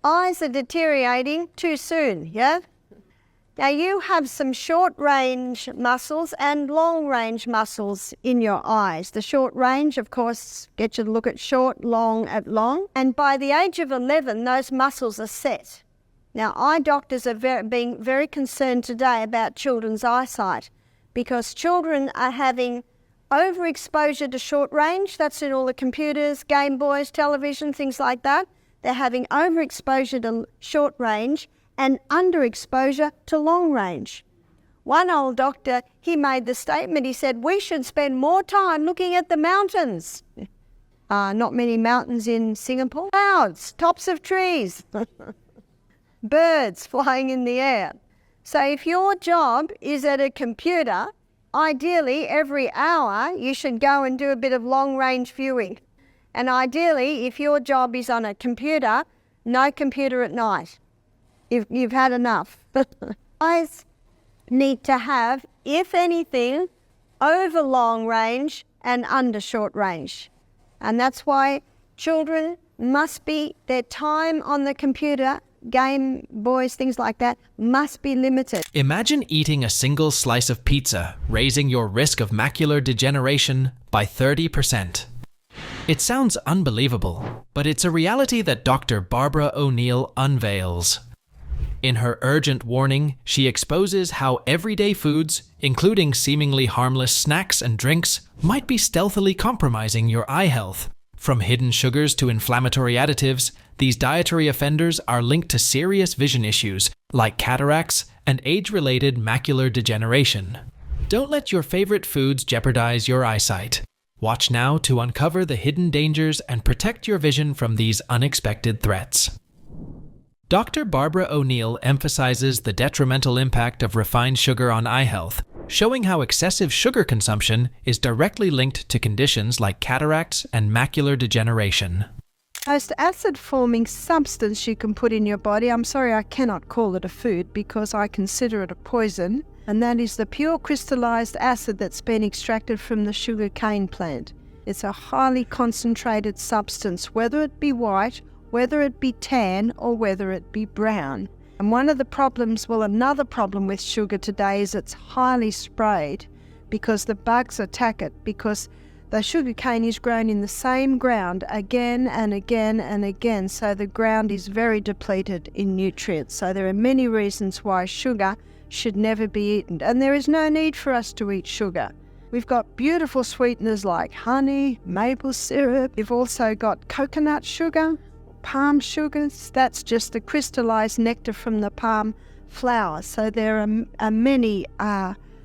eyes are deteriorating too soon, yeah? Now you have some short-range muscles and long-range muscles in your eyes. The short range, of course, gets you to look at short, long at long. And by the age of 11, those muscles are set. Now, eye doctors are being very concerned today about children's eyesight because children are having overexposure to short range. That's in all the computers, Game Boys, television, things like that. They're having overexposure to short range and underexposure to long range. One old doctor, he made the statement, he said, we should spend more time looking at the mountains. Not many mountains in Singapore. Clouds, tops of trees, birds flying in the air. So if your job is at a computer, ideally every hour you should go and do a bit of long range viewing. And ideally, if your job is on a computer, no computer at night. You've had enough. Eyes need to have, if anything, over long range and under short range. And that's why children must be, their time on the computer, Game Boys, things like that, must be limited. Imagine eating a single slice of pizza, raising your risk of macular degeneration by 30%. It sounds unbelievable, but it's a reality that Dr. Barbara O'Neill unveils. In her urgent warning, she exposes how everyday foods, including seemingly harmless snacks and drinks, might be stealthily compromising your eye health. From hidden sugars to inflammatory additives, these dietary offenders are linked to serious vision issues like cataracts and age-related macular degeneration. Don't let your favorite foods jeopardize your eyesight. Watch now to uncover the hidden dangers and protect your vision from these unexpected threats. Dr. Barbara O'Neill emphasizes the detrimental impact of refined sugar on eye health, showing how excessive sugar consumption is directly linked to conditions like cataracts and macular degeneration. Most acid-forming substance you can put in your body, I'm sorry I cannot call it a food because I consider it a poison, and that is the pure crystallized acid that's been extracted from the sugar cane plant. It's a highly concentrated substance, whether it be white, whether it be tan, or whether it be brown. And another problem with sugar today is it's highly sprayed because the bugs attack it, because the sugar cane is grown in the same ground again and again and again, so the ground is very depleted in nutrients. So there are many reasons why sugar should never be eaten, and there is no need for us to eat sugar. We've got beautiful sweeteners like honey, maple syrup. We've also got coconut sugar, palm sugars. That's just the crystallized nectar from the palm flower. So there are many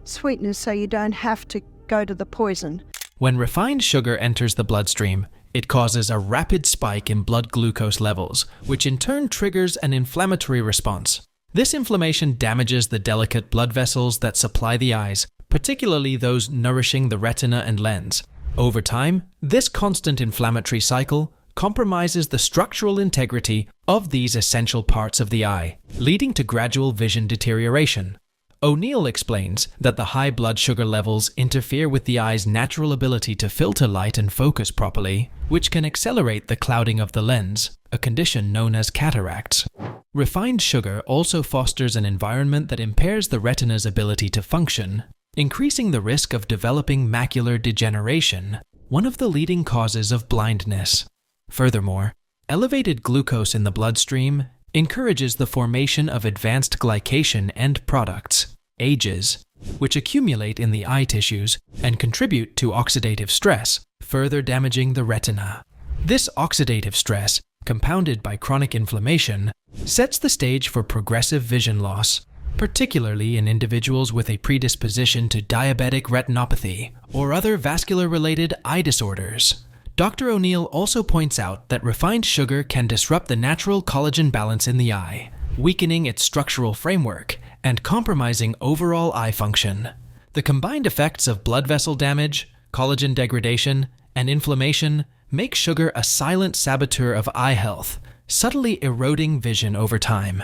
sweeteners, so you don't have to go to the poison. When refined sugar enters the bloodstream, it causes a rapid spike in blood glucose levels, which in turn triggers an inflammatory response. This inflammation damages the delicate blood vessels that supply the eyes, particularly those nourishing the retina and lens. Over time, this constant inflammatory cycle compromises the structural integrity of these essential parts of the eye, leading to gradual vision deterioration. O'Neill explains that the high blood sugar levels interfere with the eye's natural ability to filter light and focus properly, which can accelerate the clouding of the lens, a condition known as cataracts. Refined sugar also fosters an environment that impairs the retina's ability to function, increasing the risk of developing macular degeneration, one of the leading causes of blindness. Furthermore, elevated glucose in the bloodstream encourages the formation of advanced glycation end products, AGEs, which accumulate in the eye tissues and contribute to oxidative stress, further damaging the retina. This oxidative stress, compounded by chronic inflammation, sets the stage for progressive vision loss, particularly in individuals with a predisposition to diabetic retinopathy or other vascular-related eye disorders. Dr. O'Neill also points out that refined sugar can disrupt the natural collagen balance in the eye, weakening its structural framework and compromising overall eye function. The combined effects of blood vessel damage, collagen degradation, and inflammation make sugar a silent saboteur of eye health, subtly eroding vision over time.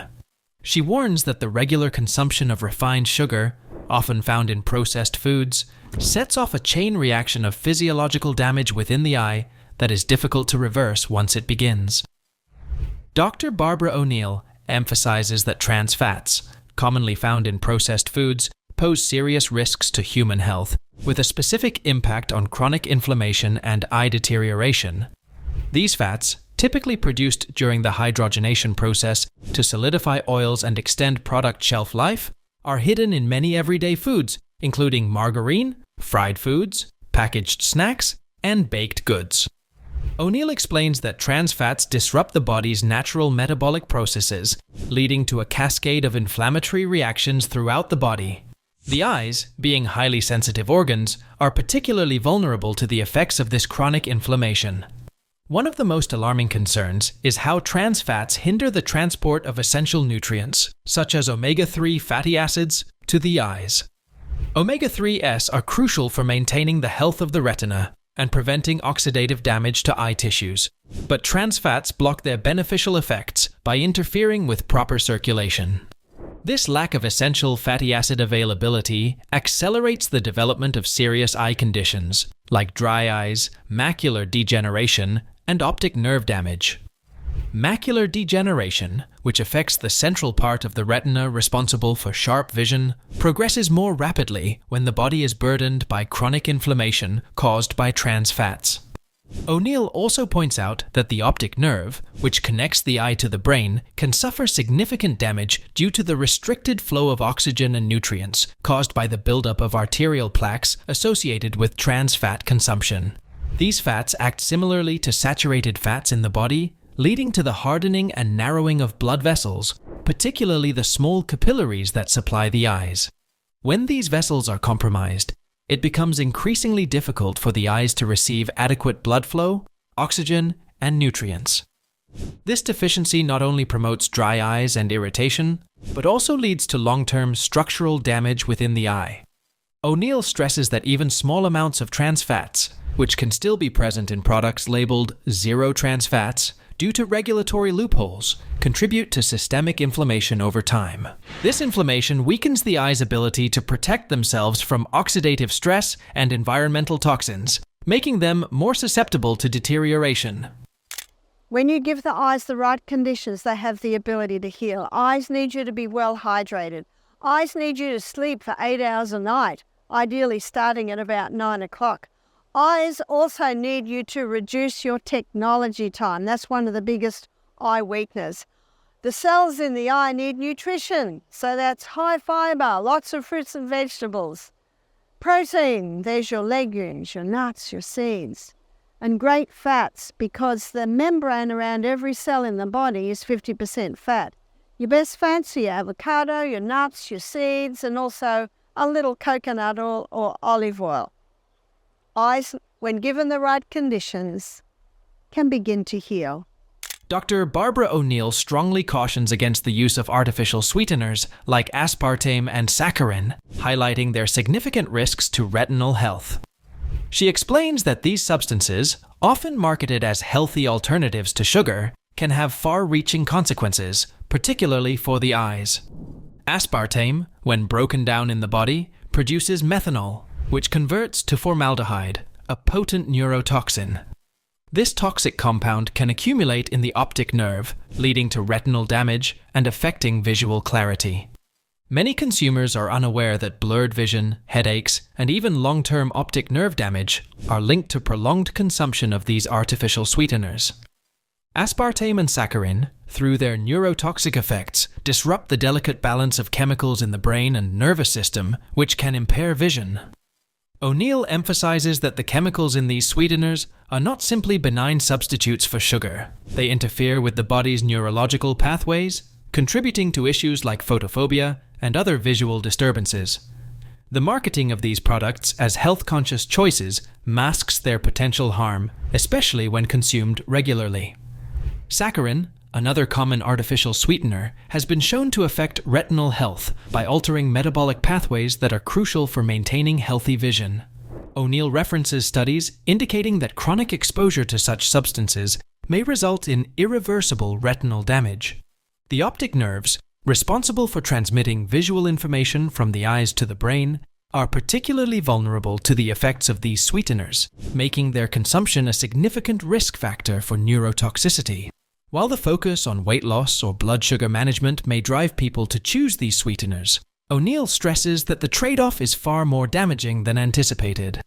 She warns that the regular consumption of refined sugar, often found in processed foods, sets off a chain reaction of physiological damage within the eye that is difficult to reverse once it begins. Dr. Barbara O'Neill emphasizes that trans fats, commonly found in processed foods, pose serious risks to human health, with a specific impact on chronic inflammation and eye deterioration. These fats, typically produced during the hydrogenation process to solidify oils and extend product shelf life, are hidden in many everyday foods, including margarine, fried foods, packaged snacks, and baked goods. O'Neill explains that trans fats disrupt the body's natural metabolic processes, leading to a cascade of inflammatory reactions throughout the body. The eyes, being highly sensitive organs, are particularly vulnerable to the effects of this chronic inflammation. One of the most alarming concerns is how trans fats hinder the transport of essential nutrients, such as omega-3 fatty acids, to the eyes. Omega-3s are crucial for maintaining the health of the retina and preventing oxidative damage to eye tissues, but trans fats block their beneficial effects by interfering with proper circulation. This lack of essential fatty acid availability accelerates the development of serious eye conditions like dry eyes, macular degeneration, and optic nerve damage. Macular degeneration, which affects the central part of the retina responsible for sharp vision, progresses more rapidly when the body is burdened by chronic inflammation caused by trans fats. O'Neill also points out that the optic nerve, which connects the eye to the brain, can suffer significant damage due to the restricted flow of oxygen and nutrients caused by the buildup of arterial plaques associated with trans fat consumption. These fats act similarly to saturated fats in the body, leading to the hardening and narrowing of blood vessels, particularly the small capillaries that supply the eyes. When these vessels are compromised, it becomes increasingly difficult for the eyes to receive adequate blood flow, oxygen, and nutrients. This deficiency not only promotes dry eyes and irritation, but also leads to long-term structural damage within the eye. O'Neill stresses that even small amounts of trans fats, which can still be present in products labeled zero trans fats, due to regulatory loopholes, contribute to systemic inflammation over time. This inflammation weakens the eye's ability to protect themselves from oxidative stress and environmental toxins, making them more susceptible to deterioration. When you give the eyes the right conditions, they have the ability to heal. Eyes need you to be well hydrated. Eyes need you to sleep for 8 hours a night, ideally starting at about 9 o'clock. Eyes also need you to reduce your technology time. That's one of the biggest eye weaknesses. The cells in the eye need nutrition, so that's high fiber, lots of fruits and vegetables. Protein, there's your legumes, your nuts, your seeds. And great fats, because the membrane around every cell in the body is 50% fat. Your best fats are your avocado, your nuts, your seeds, and also a little coconut oil or olive oil. Eyes, when given the right conditions, can begin to heal. Dr. Barbara O'Neill strongly cautions against the use of artificial sweeteners like aspartame and saccharin, highlighting their significant risks to retinal health. She explains that these substances, often marketed as healthy alternatives to sugar, can have far-reaching consequences, particularly for the eyes. Aspartame, when broken down in the body, produces methanol, which converts to formaldehyde, a potent neurotoxin. This toxic compound can accumulate in the optic nerve, leading to retinal damage and affecting visual clarity. Many consumers are unaware that blurred vision, headaches, and even long-term optic nerve damage are linked to prolonged consumption of these artificial sweeteners. Aspartame and saccharin, through their neurotoxic effects, disrupt the delicate balance of chemicals in the brain and nervous system, which can impair vision. O'Neill emphasizes that the chemicals in these sweeteners are not simply benign substitutes for sugar. They interfere with the body's neurological pathways, contributing to issues like photophobia and other visual disturbances. The marketing of these products as health-conscious choices masks their potential harm, especially when consumed regularly. Saccharin, another common artificial sweetener, has been shown to affect retinal health by altering metabolic pathways that are crucial for maintaining healthy vision. O'Neill references studies indicating that chronic exposure to such substances may result in irreversible retinal damage. The optic nerves, responsible for transmitting visual information from the eyes to the brain, are particularly vulnerable to the effects of these sweeteners, making their consumption a significant risk factor for neurotoxicity. While the focus on weight loss or blood sugar management may drive people to choose these sweeteners, O'Neill stresses that the trade-off is far more damaging than anticipated.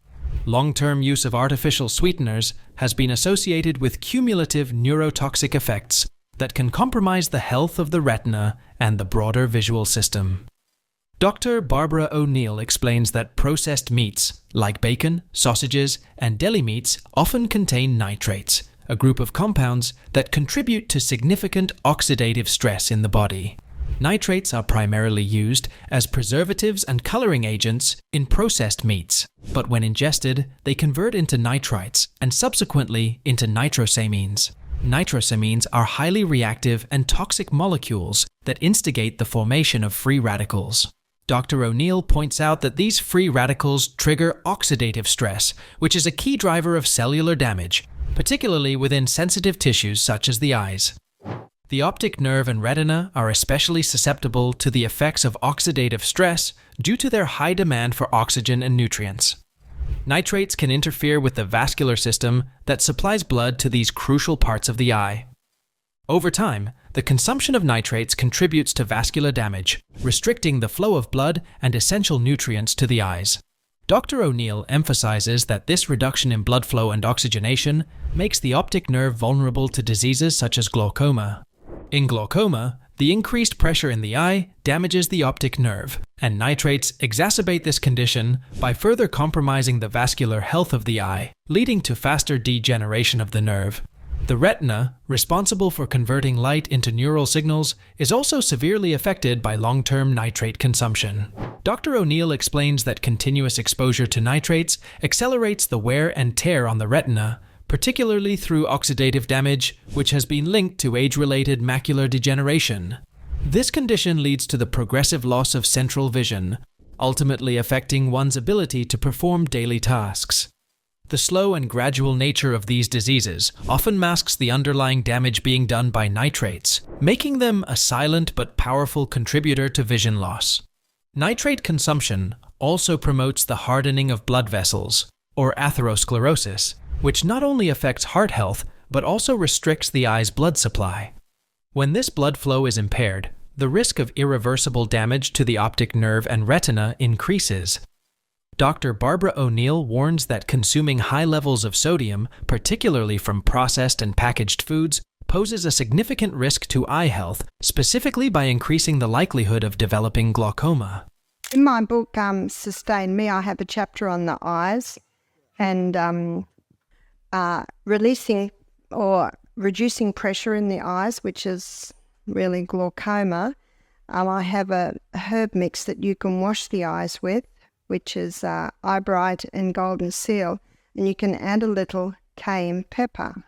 Long-term use of artificial sweeteners has been associated with cumulative neurotoxic effects that can compromise the health of the retina and the broader visual system. Dr. Barbara O'Neill explains that processed meats, like bacon, sausages, and deli meats, often contain nitrates, a group of compounds that contribute to significant oxidative stress in the body. Nitrates are primarily used as preservatives and coloring agents in processed meats, but when ingested, they convert into nitrites and subsequently into nitrosamines. Nitrosamines are highly reactive and toxic molecules that instigate the formation of free radicals. Dr. O'Neill points out that these free radicals trigger oxidative stress, which is a key driver of cellular damage, particularly within sensitive tissues such as the eyes. The optic nerve and retina are especially susceptible to the effects of oxidative stress due to their high demand for oxygen and nutrients. Nitrates can interfere with the vascular system that supplies blood to these crucial parts of the eye. Over time, the consumption of nitrates contributes to vascular damage, restricting the flow of blood and essential nutrients to the eyes. Dr. O'Neill emphasizes that this reduction in blood flow and oxygenation makes the optic nerve vulnerable to diseases such as glaucoma. In glaucoma, the increased pressure in the eye damages the optic nerve, and nitrates exacerbate this condition by further compromising the vascular health of the eye, leading to faster degeneration of the nerve. The retina, responsible for converting light into neural signals, is also severely affected by long-term nitrate consumption. Dr. O'Neill explains that continuous exposure to nitrates accelerates the wear and tear on the retina, particularly through oxidative damage, which has been linked to age-related macular degeneration. This condition leads to the progressive loss of central vision, ultimately affecting one's ability to perform daily tasks. The slow and gradual nature of these diseases often masks the underlying damage being done by nitrates, making them a silent but powerful contributor to vision loss. Nitrate consumption also promotes the hardening of blood vessels, or atherosclerosis, which not only affects heart health, but also restricts the eye's blood supply. When this blood flow is impaired, the risk of irreversible damage to the optic nerve and retina increases. Dr. Barbara O'Neill warns that consuming high levels of sodium, particularly from processed and packaged foods, poses a significant risk to eye health, specifically by increasing the likelihood of developing glaucoma. In my book, Sustain Me, I have a chapter on the eyes and releasing or reducing pressure in the eyes, which is really glaucoma. I have a herb mix that you can wash the eyes with, which is eyebright and golden seal, and you can add a little cayenne pepper.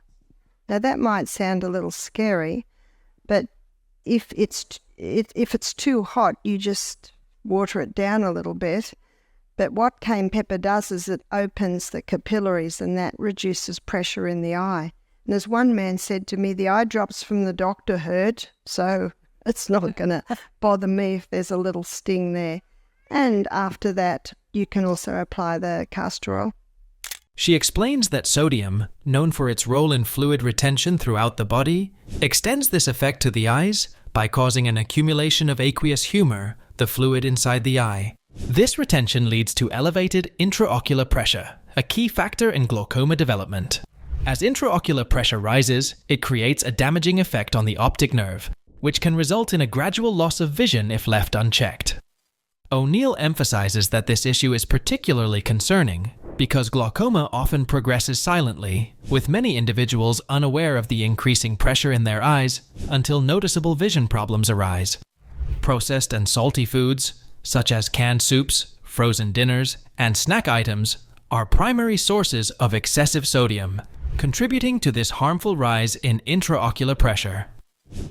Now that might sound a little scary, but if it's too hot, you just water it down a little bit. But what cayenne pepper does is it opens the capillaries, and that reduces pressure in the eye. And as one man said to me, the eye drops from the doctor hurt, so it's not going to bother me if there's a little sting there. And after that, you can also apply the castor oil. She explains that sodium, known for its role in fluid retention throughout the body, extends this effect to the eyes by causing an accumulation of aqueous humor, the fluid inside the eye. This retention leads to elevated intraocular pressure, a key factor in glaucoma development. As intraocular pressure rises, it creates a damaging effect on the optic nerve, which can result in a gradual loss of vision if left unchecked. O'Neill emphasizes that this issue is particularly concerning because glaucoma often progresses silently, with many individuals unaware of the increasing pressure in their eyes until noticeable vision problems arise. Processed and salty foods, such as canned soups, frozen dinners, and snack items, are primary sources of excessive sodium, contributing to this harmful rise in intraocular pressure.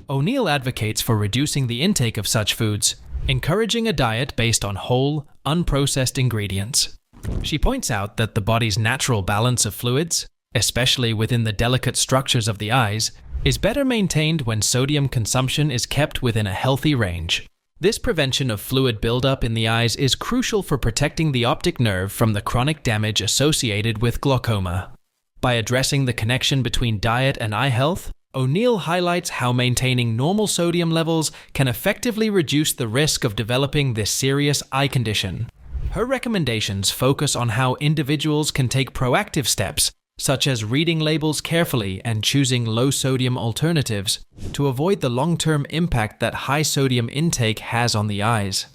O'Neill advocates for reducing the intake of such foods, encouraging a diet based on whole, unprocessed ingredients. She points out that the body's natural balance of fluids, especially within the delicate structures of the eyes, is better maintained when sodium consumption is kept within a healthy range. This prevention of fluid buildup in the eyes is crucial for protecting the optic nerve from the chronic damage associated with glaucoma. By addressing the connection between diet and eye health, O'Neill highlights how maintaining normal sodium levels can effectively reduce the risk of developing this serious eye condition. Her recommendations focus on how individuals can take proactive steps, such as reading labels carefully and choosing low-sodium alternatives, to avoid the long-term impact that high sodium intake has on the eyes.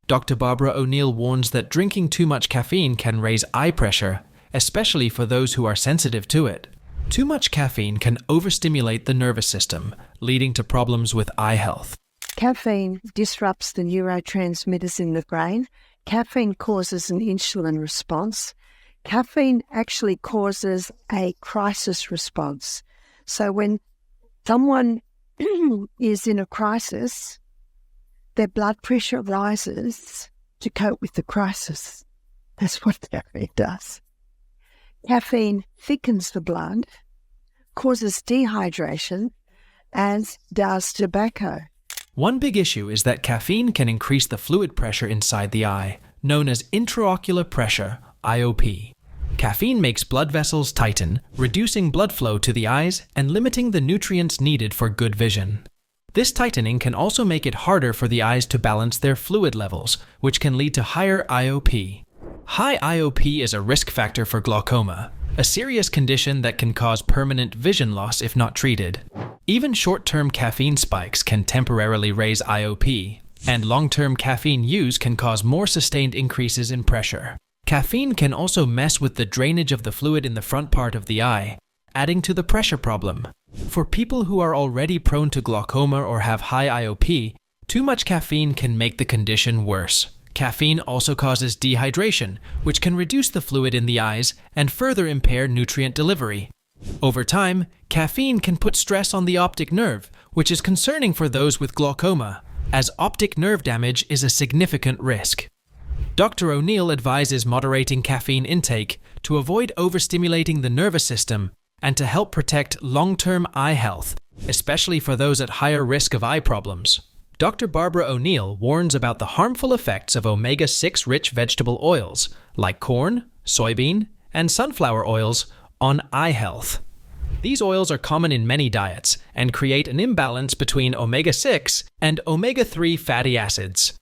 Dr. Barbara O'Neill warns that drinking too much caffeine can raise eye pressure, especially for those who are sensitive to it. Too much caffeine can overstimulate the nervous system, leading to problems with eye health. Caffeine disrupts the neurotransmitters in the brain. Caffeine causes an insulin response. Caffeine actually causes a crisis response. So when someone is in a crisis, their blood pressure rises to cope with the crisis. That's what caffeine does. Caffeine thickens the blood, causes dehydration, as does tobacco. One big issue is that caffeine can increase the fluid pressure inside the eye, known as intraocular pressure, IOP. Caffeine makes blood vessels tighten, reducing blood flow to the eyes and limiting the nutrients needed for good vision. This tightening can also make it harder for the eyes to balance their fluid levels, which can lead to higher IOP. High IOP is a risk factor for glaucoma, a serious condition that can cause permanent vision loss if not treated. Even short-term caffeine spikes can temporarily raise IOP, and long-term caffeine use can cause more sustained increases in pressure. Caffeine can also mess with the drainage of the fluid in the front part of the eye, adding to the pressure problem. For people who are already prone to glaucoma or have high IOP, too much caffeine can make the condition worse. Caffeine also causes dehydration, which can reduce the fluid in the eyes and further impair nutrient delivery. Over time, caffeine can put stress on the optic nerve, which is concerning for those with glaucoma, as optic nerve damage is a significant risk. Dr. O'Neill advises moderating caffeine intake to avoid overstimulating the nervous system and to help protect long-term eye health, especially for those at higher risk of eye problems. Dr. Barbara O'Neill warns about the harmful effects of omega-6 rich vegetable oils, like corn, soybean, and sunflower oils, on eye health. These oils are common in many diets and create an imbalance between omega-6 and omega-3 fatty acids.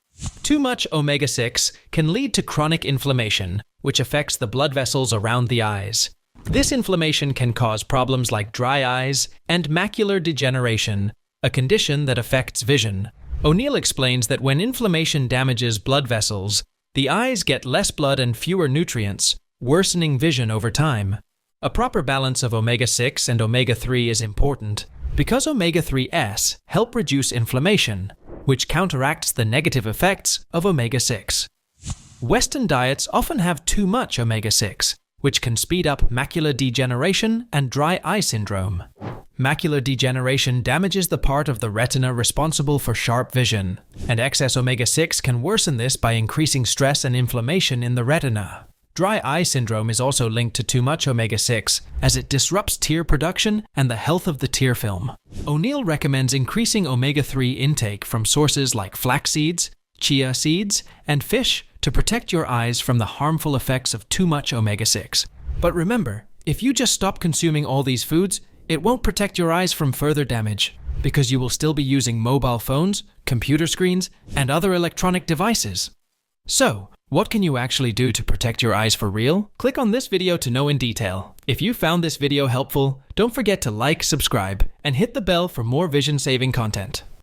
Too much omega-6 can lead to chronic inflammation, which affects the blood vessels around the eyes. This inflammation can cause problems like dry eyes and macular degeneration, a condition that affects vision. O'Neill explains that when inflammation damages blood vessels, the eyes get less blood and fewer nutrients, worsening vision over time. A proper balance of omega-6 and omega-3 is important because omega-3s help reduce inflammation, which counteracts the negative effects of omega-6. Western diets often have too much omega-6, which can speed up macular degeneration and dry eye syndrome. Macular degeneration damages the part of the retina responsible for sharp vision, and excess omega-6 can worsen this by increasing stress and inflammation in the retina. Dry eye syndrome is also linked to too much omega-6, as it disrupts tear production and the health of the tear film. O'Neill recommends increasing omega-3 intake from sources like flax seeds, chia seeds, and fish to protect your eyes from the harmful effects of too much omega-6. But remember, if you just stop consuming all these foods, it won't protect your eyes from further damage, because you will still be using mobile phones, computer screens, and other electronic devices. So, what can you actually do to protect your eyes for real? Click on this video to know in detail. If you found this video helpful, don't forget to like, subscribe, and hit the bell for more vision-saving content.